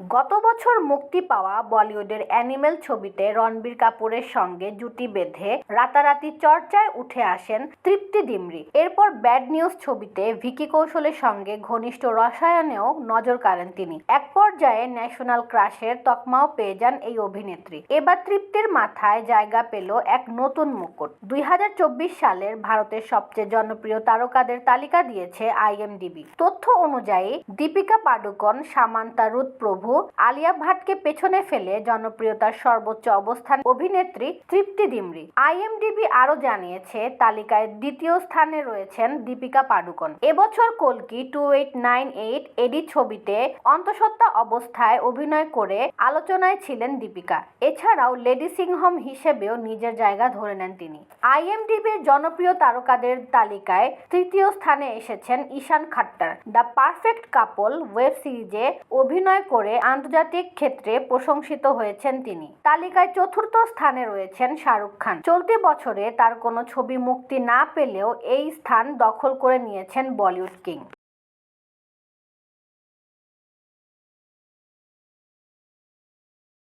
গত বছর মুক্তি পাওয়া বলিউডের অ্যানিমেল ছবিতে রণবীর কাপুরের সঙ্গে জুটি বেঁধে রাতারাতি চর্চায় উঠে আসেন তৃপ্তি ডিমরি। এরপর ব্যাড নিউজ ছবিতে ভিকি কৌশলের সঙ্গে ঘনিষ্ঠ রসায়নেও নজর কাড়েন তিনি। এক পর্যায়ে ন্যাশনাল ক্রাশের তকমাও পেয়ে যান এই অভিনেত্রী। এবার তৃপ্তির মাথায় জায়গা পেল এক নতুন মুকুট। 2024 সালের ভারতের সবচেয়ে জনপ্রিয় তারকাদের তালিকা দিয়েছে IMDb। তথ্য অনুযায়ী দীপিকা পাডুকোন, সামান্তা রুথ প্রভু, আলিয়া ভাটকে পেছনে ফেলে জনপ্রিয়তার সর্বোচ্চ অবস্থান অভিনেত্রী তৃপ্তি ডিমরি। IMDb আরও জানিয়েছে তালিকায় দ্বিতীয় স্থানে রয়েছেন দীপিকা পাডুকোন। এবছর কল্কি 2898 এডি ছবিতে অন্তঃসত্ত্বা অবস্থায় অভিনয় করে আলোচনায় ছিলেন দীপিকা। এছাড়াও লেডি সিংহম হিসেবেও নিজের জায়গা ধরে নেন তিনি। IMDbর জনপ্রিয় তারকাদের তালিকায় তৃতীয় স্থানে এসেছেন Ishaan Khattar. The perfect couple web সিরিজে অভিনয় করে আন্তর্জাতিক ক্ষেত্রে প্রশংসিত হয়েছেন তিনি। তালিকায় চতুর্থ স্থানে রয়েছেন শাহরুখ খান। চলতি বছরে তার কোনো ছবি মুক্তি না পেলেও এই স্থান দখল করে নিয়েছেন বলিউড কিং।